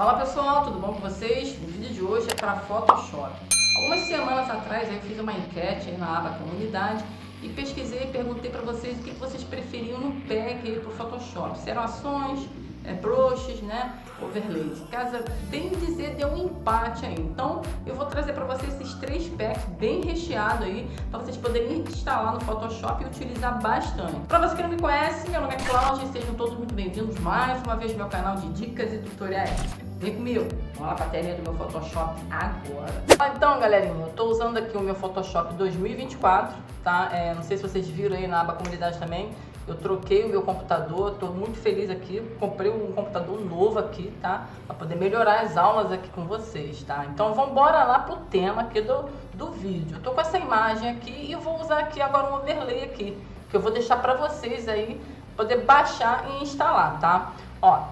Fala pessoal, tudo bom com vocês? O vídeo de hoje é para Photoshop. Algumas semanas atrás eu fiz uma enquete aí na aba comunidade e pesquisei e perguntei para vocês o que vocês preferiam no pack aí para o Photoshop. Se eram ações, brushes, né? Overlays. Caso bem dizer, deu um empate aí. Então eu vou trazer para vocês esses 3 packs bem recheados aí para vocês poderem instalar no Photoshop e utilizar bastante. Para você que não me conhece, meu nome é Cláudia, sejam todos muito bem-vindos mais uma vez ao meu canal de dicas e tutoriais. Vem comigo, vamos lá para a telinha do meu Photoshop agora. Então galerinha, eu estou usando aqui o meu Photoshop 2024, tá? Não sei se vocês viram aí na aba comunidade também. Eu troquei o meu computador, estou muito feliz aqui, comprei um computador novo aqui, tá? Para poder melhorar as aulas aqui com vocês, tá? Então vamos embora lá pro tema aqui do vídeo. Eu tô com essa imagem aqui e eu vou usar aqui agora um overlay aqui, que eu vou deixar para vocês aí, poder baixar e instalar, tá? Ó,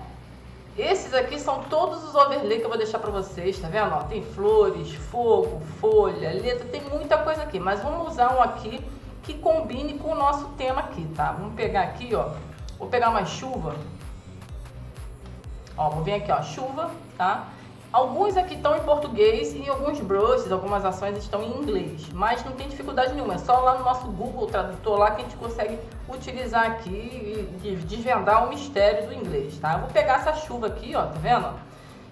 esses aqui são todos os overlays que eu vou deixar para vocês, tá vendo? Ó, tem flores, fogo, folha, letra, tem muita coisa aqui, mas vamos usar um aqui que combine com o nosso tema aqui, tá? Vamos pegar aqui, ó, vou pegar uma chuva, ó, vou vir aqui, ó, chuva, tá? Alguns aqui estão em português e alguns brushes, algumas ações estão em inglês, mas não tem dificuldade nenhuma, é só lá no nosso Google Tradutor lá que a gente consegue utilizar aqui e desvendar o mistério do inglês, tá? Eu vou pegar essa chuva aqui, ó, tá vendo?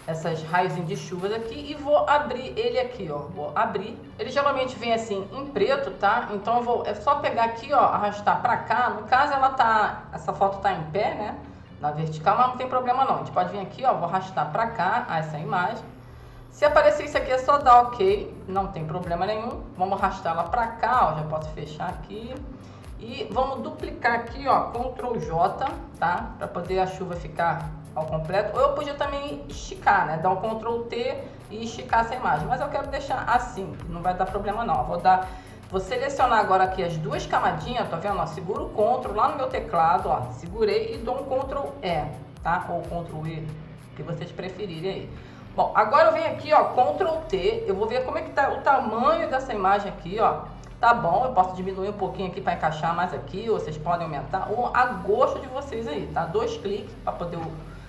Essas raizinhas de chuvas aqui e vou abrir ele aqui, ó, vou abrir. Ele geralmente vem assim em preto, tá? Então é só pegar aqui, ó, arrastar pra cá. No caso essa foto tá em pé, né? Na vertical, mas não tem problema não. A gente pode vir aqui, ó, vou arrastar pra cá essa imagem. Se aparecer isso aqui é só dar ok, não tem problema nenhum. Vamos arrastar ela pra cá, ó, já posso fechar aqui. E vamos duplicar aqui, ó, Ctrl J, tá? Pra poder a chuva ficar ao completo. Ou eu podia também esticar, né? Dar um Ctrl T e esticar essa imagem. Mas eu quero deixar assim, não vai dar problema não. Vou selecionar agora aqui as duas camadinhas, tá vendo? Ó, seguro o Ctrl lá no meu teclado, ó. Segurei e dou um Ctrl E, tá? Ou Ctrl E, o que vocês preferirem aí. Bom, agora eu venho aqui, ó, Ctrl T. Eu vou ver como é que tá o tamanho dessa imagem aqui, ó. Tá bom, eu posso diminuir um pouquinho aqui para encaixar mais aqui, ou vocês podem aumentar, ou a gosto de vocês aí, tá? 2 cliques para poder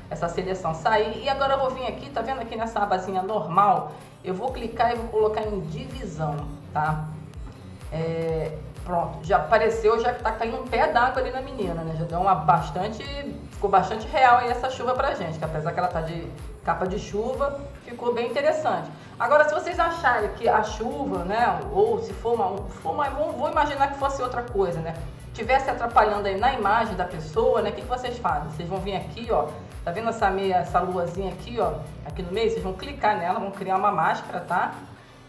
essa seleção sair. E agora eu vou vir aqui, tá vendo aqui nessa abazinha normal? Eu vou clicar e vou colocar em divisão, tá? Pronto, já apareceu, já tá caindo um pé d'água ali na menina, né? Já deu ficou bastante real aí essa chuva pra gente, que apesar que ela tá de capa de chuva, ficou bem interessante. Agora, se vocês acharem que a chuva, né, ou se for vou imaginar que fosse outra coisa, né? Tivesse atrapalhando aí na imagem da pessoa, né? O que vocês fazem? Vocês vão vir aqui, ó, tá vendo essa luazinha aqui, ó, aqui no meio? Vocês vão clicar nela, vão criar uma máscara, tá?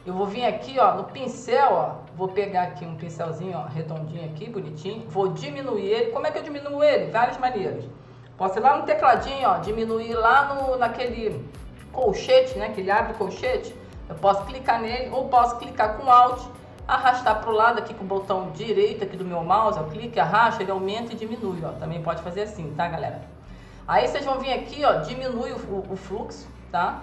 Eu vou vir aqui, ó, no pincel, ó, vou pegar aqui um pincelzinho, ó, redondinho aqui, bonitinho, vou diminuir ele. Como é que eu diminuo ele? Várias maneiras. Posso ir lá no tecladinho, ó, diminuir lá naquele colchete, né, que ele abre o colchete. Eu posso clicar nele ou posso clicar com Alt, arrastar para o lado aqui com o botão direito aqui do meu mouse, ó, clique, arrasta, ele aumenta e diminui, ó. Também pode fazer assim, tá, galera? Aí vocês vão vir aqui, ó, diminui o fluxo, tá?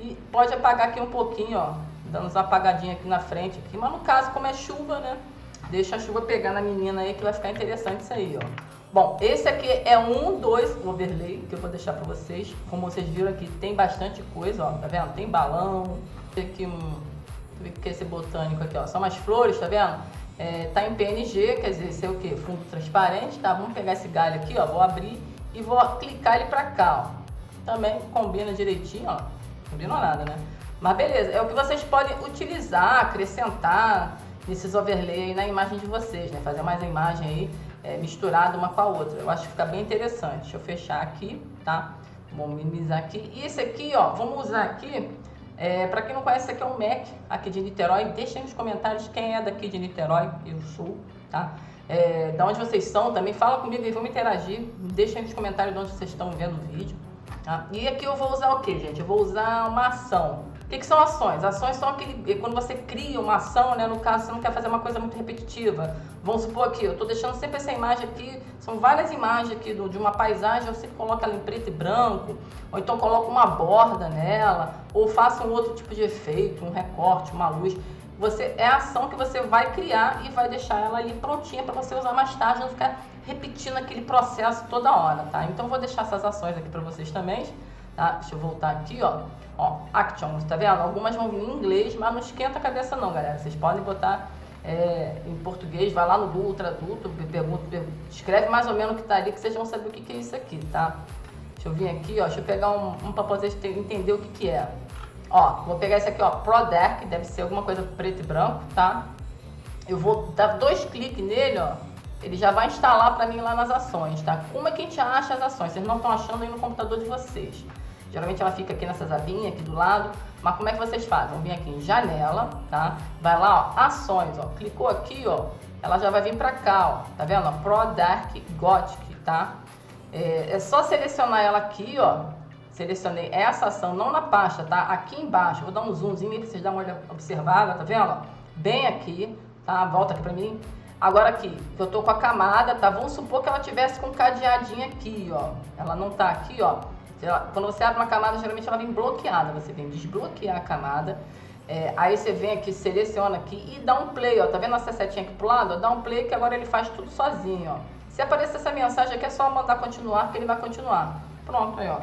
E pode apagar aqui um pouquinho, ó, dando uma apagadinha aqui na frente aqui, mas no caso, como é chuva, né, deixa a chuva pegar na menina aí que vai ficar interessante isso aí, ó. Bom, esse aqui é um dos overlay que eu vou deixar pra vocês. Como vocês viram aqui, tem bastante coisa, ó, tá vendo? Tem balão, tem aqui deixa eu ver o que é esse botânico aqui, ó, são umas flores, tá vendo? Tá em PNG, quer dizer, esse é o que? Fundo transparente, tá? Vamos pegar esse galho aqui, ó, vou abrir e vou clicar ele pra cá, ó. Também combina direitinho, ó, não combina nada, né? Mas beleza, é o que vocês podem utilizar, acrescentar nesses overlays aí na imagem de vocês, né? Fazer mais a imagem aí misturada uma com a outra. Eu acho que fica bem interessante. Deixa eu fechar aqui, tá? Vamos minimizar aqui. E esse aqui, ó, vamos usar aqui. Para quem não conhece, esse aqui é um Mac aqui de Niterói. Deixa aí nos comentários quem é daqui de Niterói, eu sou, tá? Da onde vocês são também, fala comigo e vamos interagir. Deixa aí nos comentários de onde vocês estão vendo o vídeo. Tá? E aqui eu vou usar o que, gente? Eu vou usar uma ação. O que são ações? Ações são quando você cria uma ação, né? No caso, você não quer fazer uma coisa muito repetitiva. Vamos supor aqui, eu estou deixando sempre essa imagem aqui, são várias imagens aqui de uma paisagem, eu sempre coloco ela em preto e branco, ou então coloco uma borda nela, ou faço um outro tipo de efeito, um recorte, uma luz. É a ação que você vai criar e vai deixar ela ali prontinha para você usar mais tarde, não ficar repetindo aquele processo toda hora, tá? Então vou deixar essas ações aqui para vocês também, tá? Deixa eu voltar aqui, ó. Ó, actions, tá vendo? Algumas vão vir em inglês, mas não esquenta a cabeça não, galera. Vocês podem botar em português, vai lá no Google Tradutor, escreve mais ou menos o que tá ali, que vocês vão saber o que é isso aqui, tá? Deixa eu vir aqui, ó, deixa eu pegar um para poder entender o que é. Ó, vou pegar esse aqui, ó, ProDeck, deve ser alguma coisa preto e branco, tá? Eu vou dar 2 cliques nele, ó, ele já vai instalar para mim lá nas ações, tá? Como é que a gente acha as ações? Vocês não estão achando aí no computador de vocês. Geralmente ela fica aqui nessas abinhas aqui do lado, mas como é que vocês fazem? Vão vir aqui em janela, tá? Vai lá, ó, ações, ó, clicou aqui, ó, ela já vai vir para cá, ó, tá vendo? Ó, ProDeck Gothic, tá? É só selecionar ela aqui, ó. Selecionei essa ação, não na pasta, tá? Aqui embaixo, vou dar um zoomzinho aí pra vocês darem uma observada, tá vendo? Bem aqui, tá? Volta aqui pra mim. Agora aqui, que eu tô com a camada, tá? Vamos supor que ela tivesse com um cadeadinho aqui, ó. Ela não tá aqui, ó. Quando você abre uma camada, geralmente ela vem bloqueada. Você vem desbloquear a camada. Aí você vem aqui, seleciona aqui e dá um play, ó. Tá vendo essa setinha aqui pro lado? Dá um play que agora ele faz tudo sozinho, ó. Se aparecer essa mensagem aqui, é só mandar continuar, que ele vai continuar. Pronto, aí, ó.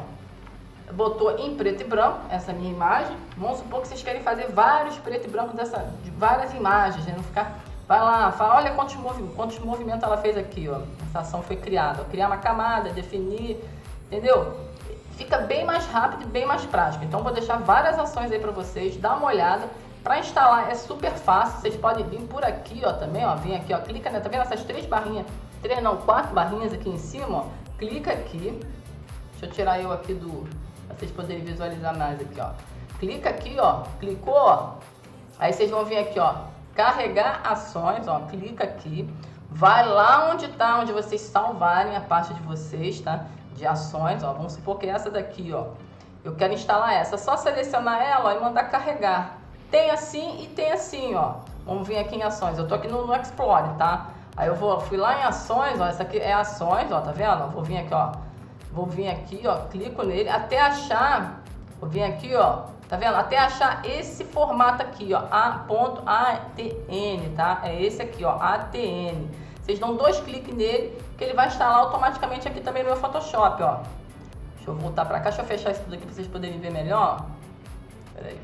Botou em preto e branco essa minha imagem. Vamos supor que vocês querem fazer vários preto e branco de várias imagens, né? Não ficar... Vai lá, fala, olha quantos movimentos ela fez aqui, ó. Essa ação foi criada. Criar uma camada, definir, entendeu? Fica bem mais rápido e bem mais prático. Então, vou deixar várias ações aí para vocês. Dá uma olhada. Para instalar é super fácil. Vocês podem vir por aqui, ó, também, ó. Vem aqui, ó. Clica, né? Tá vendo essas 3 barrinhas? 3 não, 4 barrinhas aqui em cima, ó. Clica aqui. Deixa eu tirar eu aqui pra vocês poderem visualizar mais aqui, ó. Clica aqui, ó. Clicou, ó. Aí vocês vão vir aqui, ó. Carregar ações, ó. Clica aqui. Vai lá onde vocês salvarem a parte de vocês, tá? De ações, ó. Vamos supor que essa daqui, ó. Eu quero instalar essa. É só selecionar ela, ó, e mandar carregar. Tem assim e tem assim, ó. Vamos vir aqui em ações. Eu tô aqui no Explore, tá? Aí eu fui lá em ações, ó. Essa aqui é ações, ó. Tá vendo? Vou vir aqui, ó. Vou vir aqui, ó. Clico nele até achar. Vou vir aqui, ó. Tá vendo? Até achar esse formato aqui, ó. A.atn, tá? É esse aqui, ó. ATN. Vocês dão 2 cliques nele, que ele vai instalar automaticamente aqui também no meu Photoshop, ó. Deixa eu voltar pra cá, deixa eu fechar isso tudo aqui pra vocês poderem ver melhor. Pera aí.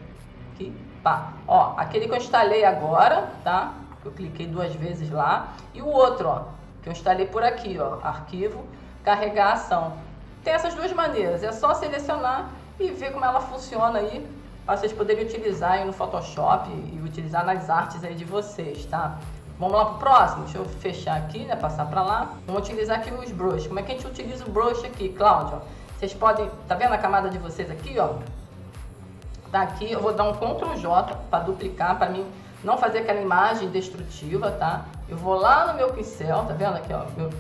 Aqui, pá. Ó, aquele que eu instalei agora, tá? Eu cliquei 2 vezes lá. E o outro, ó, que eu instalei por aqui, ó. Arquivo, carregar ação. Tem essas 2 maneiras. É só selecionar e ver como ela funciona aí, para vocês poderem utilizar aí no Photoshop e utilizar nas artes aí de vocês, tá? Vamos lá pro próximo. Deixa eu fechar aqui, né? Passar para lá. Vamos utilizar aqui os brushes. Como é que a gente utiliza o brush aqui, Cláudio? Vocês podem... Tá vendo a camada de vocês aqui, ó? Tá aqui. Eu vou dar um Ctrl J para duplicar, para mim não fazer aquela imagem destrutiva, tá? Eu vou lá no meu pincel, tá vendo aqui, ó? Meu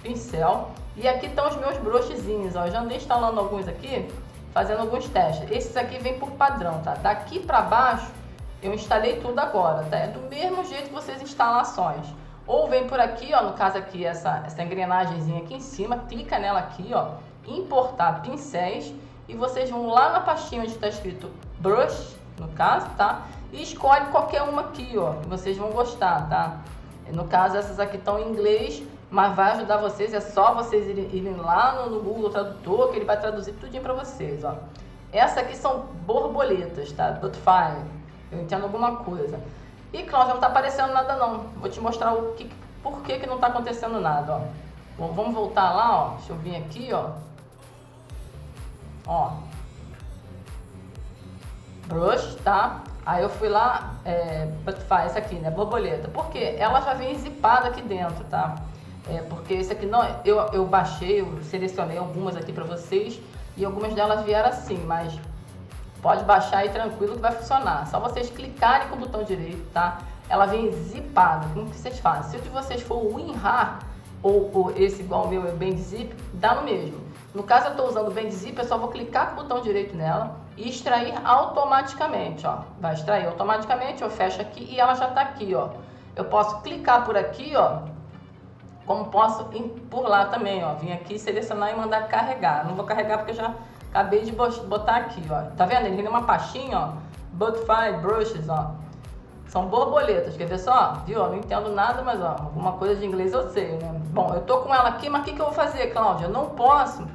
pincel. E aqui estão os meus brushzinhos, ó. Eu já andei instalando alguns aqui, fazendo alguns testes. Esses aqui vem por padrão, tá? Daqui para baixo... Eu instalei tudo agora, tá? É do mesmo jeito que vocês instalam ações. Ou vem por aqui, ó, no caso aqui, essa engrenagemzinha aqui em cima, clica nela aqui, ó, importar pincéis, e vocês vão lá na pastinha onde está escrito brush, no caso, tá? E escolhe qualquer uma aqui, ó, que vocês vão gostar, tá? No caso, essas aqui estão em inglês, mas vai ajudar vocês, é só vocês irem lá no Google Tradutor, que ele vai traduzir tudinho para vocês, ó. Essa aqui são borboletas, tá? Butterfly. Eu entendo alguma coisa. E, Cláudia, não tá aparecendo nada não. Vou te mostrar por que não tá acontecendo nada, ó. Bom, vamos voltar lá, ó. Deixa eu vir aqui, ó. Ó. Brush, tá? Aí eu fui lá, butterfly, essa aqui, né? Borboleta. Por quê? Ela já vem zipada aqui dentro, tá? Porque esse aqui não... Eu baixei, eu selecionei algumas aqui pra vocês. E algumas delas vieram assim, mas... Pode baixar aí tranquilo que vai funcionar. Só vocês clicarem com o botão direito, tá? Ela vem zipada. Como que vocês fazem? Se o de vocês for o WinRAR ou esse igual o meu é BendZip, dá no mesmo. No caso eu estou usando o BendZip, eu só vou clicar com o botão direito nela e extrair automaticamente, ó. Vai extrair automaticamente, eu fecho aqui e ela já está aqui, ó. Eu posso clicar por aqui, ó. Como posso ir por lá também, ó. Vim aqui selecionar e mandar carregar. Não vou carregar porque eu já... Acabei de botar aqui, ó. Tá vendo? Ele tem uma pastinha, ó. Butterfly brushes, ó. São borboletas. Quer ver só? Viu? Eu não entendo nada, mas, ó, alguma coisa de inglês eu sei, né? Bom, eu tô com ela aqui, mas o que eu vou fazer, Cláudia? Eu não posso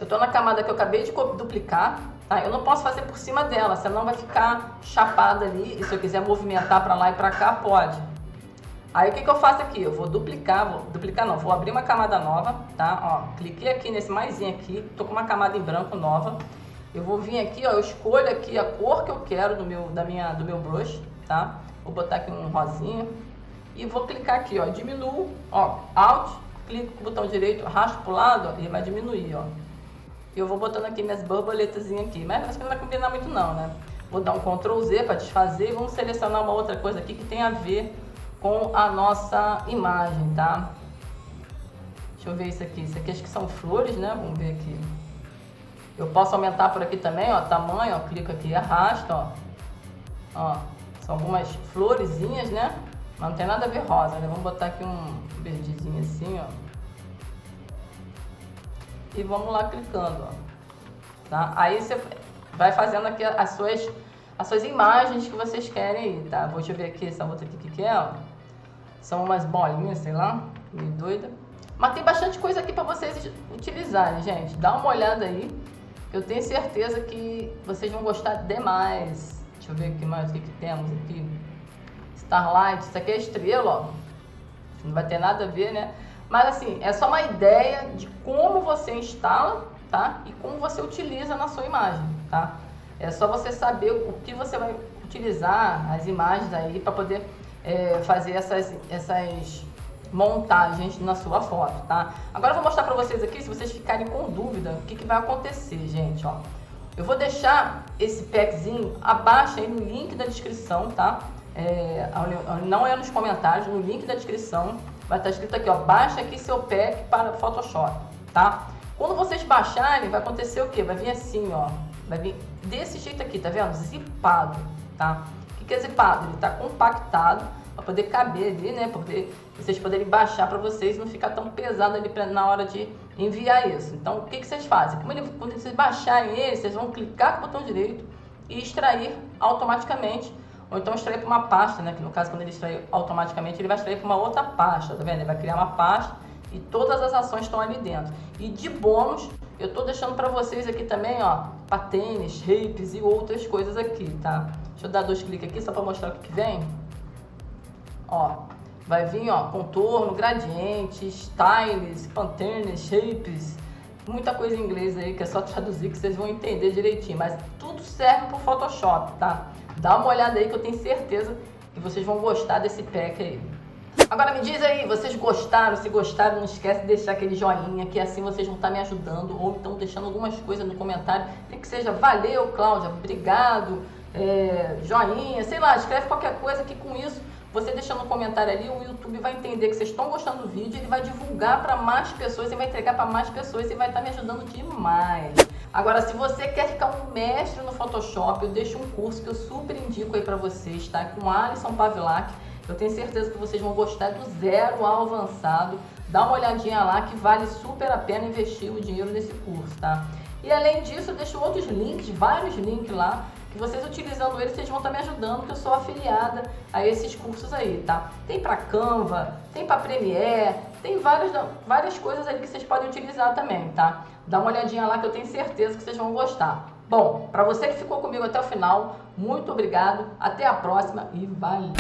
Eu tô na camada que eu acabei de duplicar, tá? Eu não posso fazer por cima dela, senão vai ficar chapada ali. E se eu quiser movimentar pra lá e pra cá, pode. Aí o que eu faço aqui? Eu vou vou abrir uma camada nova, tá? Ó, cliquei aqui nesse maisinho aqui, tô com uma camada em branco nova. Eu vou vir aqui, ó, eu escolho aqui a cor que eu quero do meu brush, tá? Vou botar aqui um rosinha e vou clicar aqui, ó, diminuo, ó, Alt, clico com o botão direito, arrasto pro lado, ó, e vai diminuir, ó. Eu vou botando aqui minhas borboletazinhas aqui, mas acho que não vai combinar muito não, né? Vou dar um Ctrl Z para desfazer e vamos selecionar uma outra coisa aqui que tem a ver com a nossa imagem, tá? Deixa eu ver isso aqui acho que são flores, né? Vamos ver aqui. Eu posso aumentar por aqui também, ó, tamanho, ó, clico aqui e arrasto, ó. Ó, são algumas florezinhas, né? Mas não tem nada a ver rosa, né? Vamos botar aqui um verdezinho assim, ó. E vamos lá clicando, ó. Tá? Aí você vai fazendo aqui as suas imagens que vocês querem aí, tá? Deixa eu ver aqui essa outra aqui que é, ó. São umas bolinhas, sei lá, meio doida. Mas tem bastante coisa aqui para vocês utilizarem, gente. Dá uma olhada aí. Eu tenho certeza que vocês vão gostar demais. Deixa eu ver aqui mais o que temos aqui. Starlight, isso aqui é estrela, ó. Não vai ter nada a ver, né? Mas assim, é só uma ideia de como você instala, tá? E como você utiliza na sua imagem, tá? É só você saber o que você vai utilizar, as imagens aí, para poder fazer essas montagens na sua foto, tá? Agora eu vou mostrar para vocês aqui, se vocês ficarem com dúvida, o que vai acontecer, gente, ó. Eu vou deixar esse packzinho abaixo aí no link da descrição, tá? Não é nos comentários, no link da descrição vai estar escrito aqui, ó, baixa aqui seu pack para Photoshop, tá? Quando vocês baixarem, vai acontecer o quê? Vai vir assim, ó, vai vir desse jeito aqui, tá vendo? Zipado, tá? O que é zipado? Ele tá compactado para poder caber ali, né? Para vocês poderem baixar para vocês, não ficar tão pesado ali na hora de enviar isso. Então, o que vocês fazem? Quando vocês baixarem ele, vocês vão clicar com o botão direito e extrair automaticamente. Ou então extrair para uma pasta, né? Que no caso, quando ele extrair automaticamente, ele vai extrair para uma outra pasta, tá vendo? Ele vai criar uma pasta e todas as ações estão ali dentro. E de bônus, eu estou deixando para vocês aqui também, ó, patterns, shapes e outras coisas aqui, tá? Deixa eu dar 2 cliques aqui só para mostrar o que vem. Ó, vai vir, ó, contorno, gradiente, styles, patterns, shapes, muita coisa em inglês aí que é só traduzir que vocês vão entender direitinho, mas tudo serve para o Photoshop, tá? Dá uma olhada aí que eu tenho certeza que vocês vão gostar desse pack aí. Agora me diz aí, vocês gostaram? Se gostaram, não esquece de deixar aquele joinha, que assim vocês vão estar me ajudando, ou então deixando algumas coisas no comentário, nem que seja valeu, Cláudia, obrigado, joinha, sei lá, escreve qualquer coisa que com isso, você deixando no comentário ali, o YouTube vai entender que vocês estão gostando do vídeo, ele vai divulgar para mais pessoas, ele vai entregar para mais pessoas e vai estar me ajudando demais. Agora, se você quer ficar um mestre no Photoshop, eu deixo um curso que eu super indico aí para vocês, tá? Com Alisson Pavilac. Eu tenho certeza que vocês vão gostar do zero ao avançado. Dá uma olhadinha lá que vale super a pena investir o dinheiro nesse curso, tá? E além disso, eu deixo outros links, vários links lá, que vocês utilizando eles, vocês vão estar me ajudando, que eu sou afiliada a esses cursos aí, tá? Tem para Canva, tem para Premiere, tem várias coisas ali que vocês podem utilizar também, tá? Dá uma olhadinha lá que eu tenho certeza que vocês vão gostar. Bom, para você que ficou comigo até o final, muito obrigado, até a próxima e valeu!